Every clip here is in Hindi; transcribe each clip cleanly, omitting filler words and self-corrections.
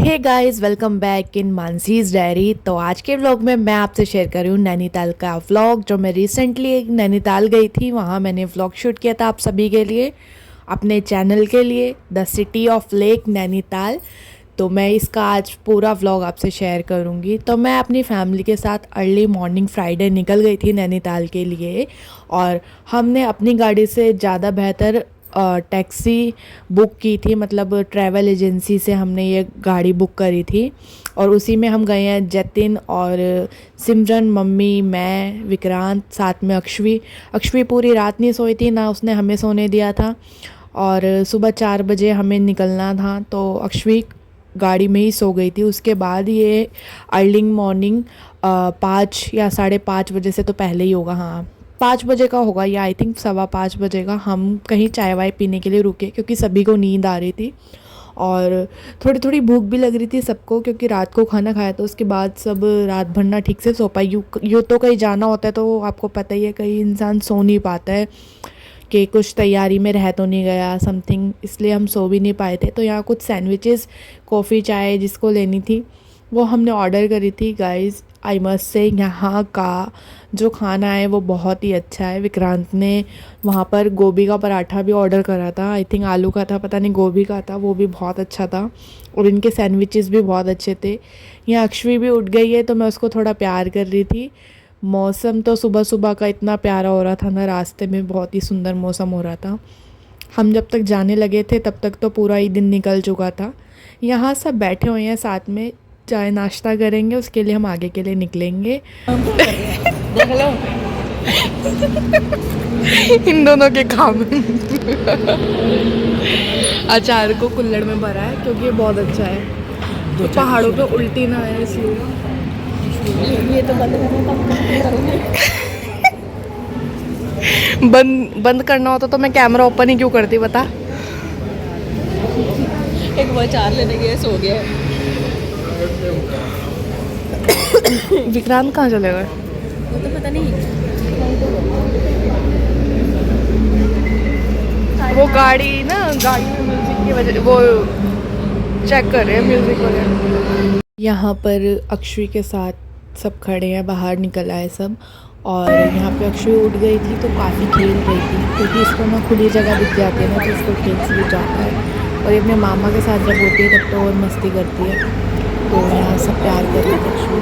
Hey guys, welcome back in Mansi's diary. तो आज के व्लॉग में मैं आपसे शेयर कर रही हूँ नैनीताल का व्लॉग। जो मैं रिसेंटली एक नैनीताल गई थी, वहाँ मैंने व्लॉग शूट किया था आप सभी के लिए, अपने चैनल के लिए, the city of lake Nainital. तो मैं इसका आज पूरा व्लॉग आपसे शेयर करूँगी। तो मैं अपनी फैमिली के साथ अर्ली मॉर्निंग फ्राइडे निकल गई थी नैनीताल के लिए, और हमने अपनी गाड़ी से ज़्यादा बेहतर टैक्सी बुक की थी। मतलब ट्रैवल एजेंसी से हमने ये गाड़ी बुक करी थी, और उसी में हम गए हैं। जतिन और सिमरन, मम्मी, मैं, विक्रांत, साथ में अक्षवी। अक्षवी पूरी रात नहीं सोई थी, ना उसने हमें सोने दिया था। और सुबह 4 बजे हमें निकलना था, तो अक्षवी गाड़ी में ही सो गई थी। उसके बाद ये अर्ली मॉर्निंग 5 या 5:30 बजे से तो पहले ही होगा, हाँ 5 बजे का होगा, या आई थिंक 5:15 बजे का। हम कहीं चाय वाय पीने के लिए रुके, क्योंकि सभी को नींद आ रही थी और थोड़ी थोड़ी भूख भी लग रही थी सबको, क्योंकि रात को खाना खाया तो उसके बाद सब रात भर ना ठीक से सो पाए। यूँ तो कहीं जाना होता है तो आपको पता ही है, कहीं इंसान सो नहीं पाता है कि कुछ तैयारी में रह तो नहीं गया समथिंग, इसलिए हम सो भी नहीं पाए थे। तो यहाँ कुछ सैंडविचेस, कॉफ़ी, चाय जिसको लेनी थी वो हमने ऑर्डर करी थी। गाइस, आई मस्ट से यहाँ का जो खाना है वो बहुत ही अच्छा है। विक्रांत ने वहाँ पर गोभी का पराठा भी ऑर्डर करा था, आई थिंक आलू का था, पता नहीं गोभी का था, वो भी बहुत अच्छा था। और इनके सैंडविचेस भी बहुत अच्छे थे। यहाँ अक्षवी भी उठ गई है, तो मैं उसको थोड़ा प्यार कर रही थी। मौसम तो सुबह सुबह का इतना प्यारा हो रहा था ना, रास्ते में बहुत ही सुंदर मौसम हो रहा था। हम जब तक जाने लगे थे तब तक तो पूरा ही दिन निकल चुका था। यहाँ सब बैठे हुए हैं साथ में, चाय नाश्ता करेंगे, उसके लिए हम आगे के लिए निकलेंगे। देख लो इन दोनों के काम। अचार को कुल्हड़ में भरा है, क्योंकि ये बहुत अच्छा है, तो पहाड़ों पे उल्टी ना आए इसलिए। ये तो बंद बंद करना होता तो मैं कैमरा ओपन ही क्यों करती, बता। एक वो अचार लेने गए, सो गया। विक्रांत कहाँ चले गए? वो तो पता नहीं। वो गाड़ी ना, गाड़ी में म्यूजिक की वजह वो चेक कर रहे हैं म्यूजिक वगैरह। यहाँ पर अक्षवी के साथ सब खड़े हैं, बाहर निकल आए सब। और यहाँ पे अक्षवी उठ गई थी तो काफ़ी खेल रही थी, क्योंकि इसको ना खुली जगह दिख जाती है ना, तो इसको खेल से भी जाता है। और ये अपने मामा के साथ जब होती है तब तो और मस्ती करती है। तो यहाँ सब प्यार कर रहे थे अक्षवी।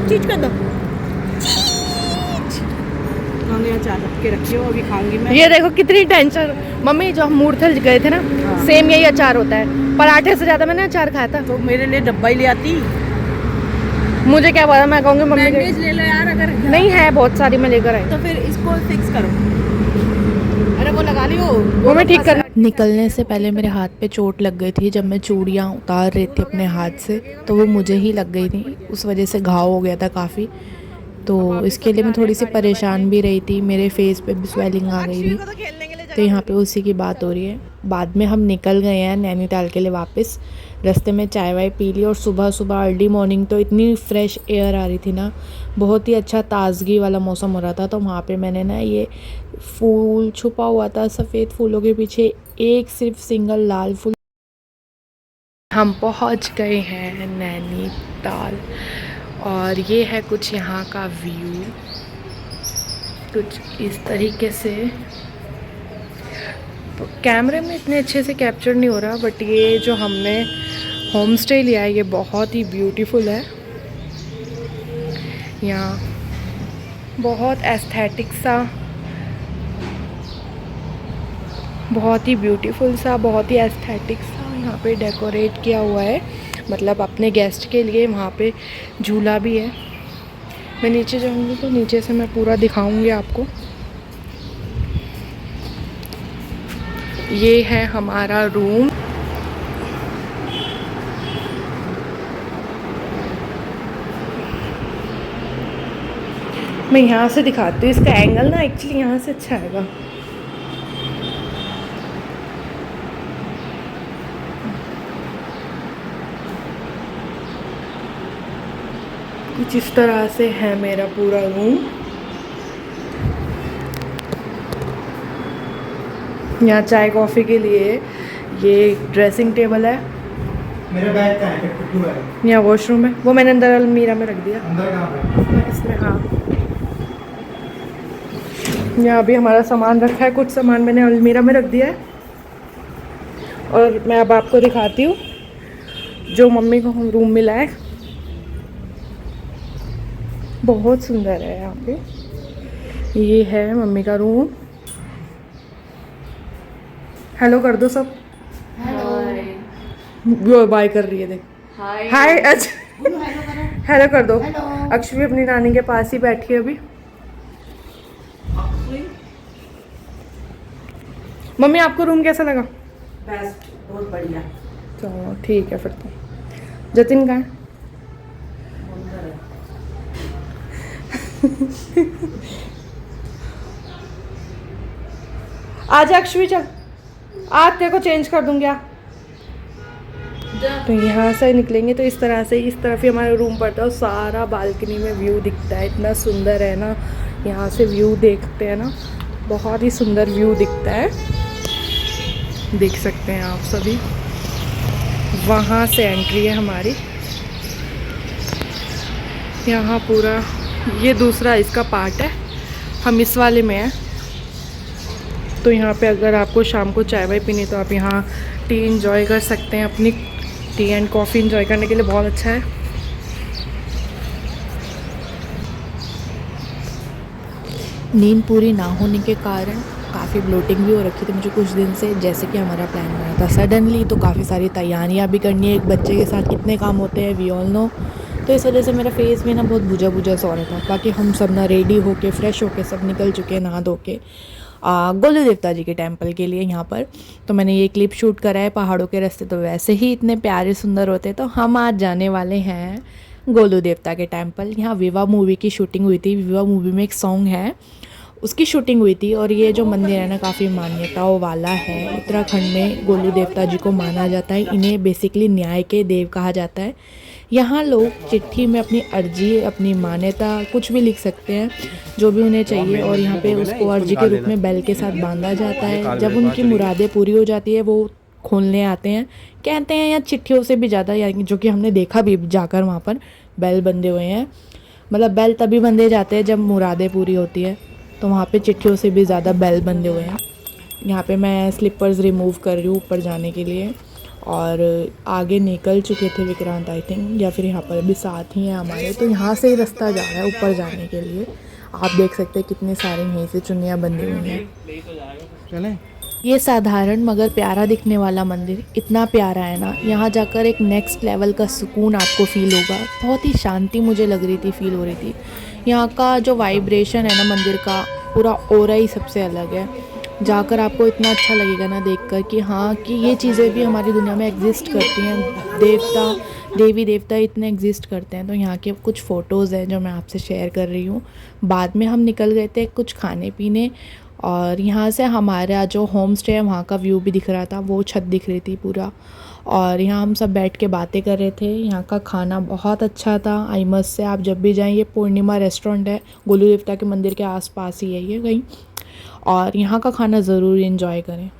चीज कर दो। खाने अचार रख के रखियो, अभी खाऊंगी मैं। ये देखो कितनी टेंशन। मम्मी, जो हम मूर्थल गए थे ना, सेम यही अचार होता है, पराठे से ज़्यादा मैंने अचार खाया था। तो मेरे लिए डब्बा ही ले आती। मुझे क्या पता, मैं कहूँगी मम्मी बैंडेज ले लो यार, अगर नहीं है, बहुत सारी मैं लेकर आई। तो फिर इसको फिक्स करो। अरे वो लगा लियो, वो मैं ठीक कर। निकलने से पहले मेरे हाथ पे चोट लग गई थी, जब मैं चूड़ियाँ उतार रही थी अपने हाथ से, तो वो मुझे ही लग गई थी, उस वजह से घाव हो गया था काफ़ी। तो इसके लिए मैं थोड़ी सी परेशान भी रही थी, मेरे फेस पे भी स्वेलिंग आ गई थी। तो यहाँ पे उसी की बात हो रही है। बाद में हम निकल गए हैं नैनीताल के लिए वापस। रास्ते में चाय वाय पी ली, और सुबह सुबह अर्ली मॉर्निंग तो इतनी फ्रेश एयर आ रही थी ना, बहुत ही अच्छा ताजगी वाला मौसम हो रहा था। तो वहाँ पे मैंने ना ये फूल छुपा हुआ था, सफ़ेद फूलों के पीछे एक सिर्फ सिंगल लाल फूल। हम पहुँच गए हैं नैनीताल, और ये है कुछ यहाँ का व्यू, कुछ इस तरीके से। कैमरे में इतने अच्छे से कैप्चर नहीं हो रहा, बट ये जो हमने होम स्टे लिया है ये बहुत ही ब्यूटीफुल है। यहाँ बहुत एस्थेटिक सा, बहुत ही ब्यूटीफुल सा, बहुत ही एस्थेटिक सा यहाँ पे डेकोरेट किया हुआ है। मतलब अपने गेस्ट के लिए वहाँ पे झूला भी है। मैं नीचे जाऊँगी तो नीचे से मैं पूरा दिखाऊँगी आपको। ये है हमारा रूम। मैं यहाँ से दिखाती हूँ, इसका एंगल ना एक्चुअली यहाँ से अच्छा आएगा। कुछ इस तरह से है मेरा पूरा रूम। यहाँ चाय कॉफ़ी के लिए ये ड्रेसिंग टेबल है। मेरा बैग कहाँ है? कुट्टू है। यहाँ वॉशरूम है, वो मैंने अंदर अलमीरा में रख दिया। अंदर कहाँ पे? इसमें हाँ। यहाँ भी हमारा सामान रखा है, कुछ सामान मैंने अलमीरा में रख दिया है। और मैं अब आपको दिखाती हूँ जो मम्मी को रूम मिला है। बहुत सुंदर है यहाँ पे। ये है मम्मी का रूम। हेलो कर दो सब। वो बाय कर रही है, देख। हाय। अच्छा हेलो कर दो। अक्षवी अपनी नानी के पास ही बैठी है अभी। मम्मी आपको रूम कैसा लगा? बेस्ट, बहुत बढ़िया। चलो ठीक है फिर तो। जतिन कहाँ है? आजा अक्षवी, चल आज तेरे को चेंज कर दूंगी। आ तो यहाँ से निकलेंगे तो इस तरह से इस तरफ ही हमारा रूम पड़ता है और सारा बालकनी में व्यू दिखता है। इतना सुंदर है ना, यहाँ से व्यू देखते हैं ना, बहुत ही सुंदर व्यू दिखता है। देख सकते हैं आप सभी। वहाँ से एंट्री है हमारी। यहाँ पूरा ये दूसरा इसका पार्ट है, हम इस वाले में हैं। तो यहाँ पे अगर आपको शाम को चाय वाय पीनी तो आप यहाँ टी एंजॉय कर सकते हैं। अपनी टी एंड कॉफ़ी एंजॉय करने के लिए बहुत अच्छा है। नींद पूरी ना होने के कारण काफ़ी ब्लोटिंग भी हो रखी थी मुझे कुछ दिन से, जैसे कि हमारा प्लान बना था सडनली। तो काफ़ी सारी तैयारियां भी करनी है, एक बच्चे के साथ कितने काम होते हैं, वी ऑल नो। तो इस वजह से मेरा फेस भी ना बहुत बुझा बुझा सा हो रहा था। बाकी हम सब ना रेडी होके फ्रेश होके सब निकल चुके हैं नहा धो के गोलू देवता जी के टेम्पल के लिए यहाँ पर। तो मैंने ये क्लिप शूट करा है। पहाड़ों के रास्ते तो वैसे ही इतने प्यारे सुंदर होते हैं, तो हम आज जाने वाले हैं गोलू देवता के टेम्पल। यहाँ विवाह मूवी की शूटिंग हुई थी। विवाह मूवी में एक सॉन्ग है, उसकी शूटिंग हुई थी। और ये जो मंदिर है ना काफ़ी मान्यताओं वाला है। उत्तराखंड में गोलू देवता जी को माना जाता है। इन्हें बेसिकली न्याय के देव कहा जाता है। यहाँ लोग चिट्ठी में अपनी अर्जी, अपनी मान्यता कुछ भी लिख सकते हैं, जो भी उन्हें चाहिए। और यहाँ पे उसको अर्जी के रूप में बैल के साथ बांधा जाता है। जब उनकी मुरादें पूरी हो जाती है वो खोलने आते हैं। कहते हैं या चिट्ठियों से भी ज़्यादा, यानी जो कि हमने देखा भी जाकर वहाँ पर बैल बंधे हुए हैं। मतलब बैल तभी बंधे जाते हैं जब मुरादें पूरी होती है, तो वहाँ पे चिट्ठियों से भी ज़्यादा बैल बंधे हुए हैं। यहाँ पे मैं स्लीपर्स रिमूव कर रही हूँ ऊपर जाने के लिए। और आगे निकल चुके थे विक्रांत आई थिंक, या फिर यहाँ पर अभी साथ ही हैं हमारे। तो यहाँ से ही रास्ता जा रहा है ऊपर जाने के लिए। आप देख सकते हैं कितने सारे यहीं से चुन्नियाँ बंधी हुई हैं। चलें? ये साधारण मगर प्यारा दिखने वाला मंदिर इतना प्यारा है ना, यहाँ जाकर एक नेक्स्ट लेवल का सुकून आपको फील होगा। बहुत ही शांति मुझे लग रही थी, फील हो रही थी। यहाँ का जो वाइब्रेशन है ना मंदिर का, पूरा ऑरा ही सबसे अलग है। जाकर आपको इतना अच्छा लगेगा ना देखकर कि हाँ कि ये चीज़ें भी हमारी दुनिया में एग्जिस्ट करती हैं। देवी देवता इतने एग्जिस्ट करते हैं। तो यहाँ के कुछ फ़ोटोज़ हैं जो मैं आपसे शेयर कर रही हूँ। बाद में हम निकल गए थे कुछ खाने पीने, और यहाँ से हमारा जो होम स्टे है वहाँ का व्यू भी दिख रहा था। वो छत दिख रही थी पूरा। और यहाँ हम सब बैठ के बातें कर रहे थे। यहाँ का खाना बहुत अच्छा था। आई मस्ट से आप जब भी जाएं, ये पूर्णिमा रेस्टोरेंट है, गोलू देवता के मंदिर के आसपास ही है ये कहीं। और यहाँ का खाना ज़रूर एंजॉय करें।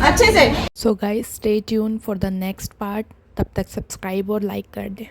अच्छे से। So guys stay tune for the next part. तब तक सब्सक्राइब और लाइक कर दें।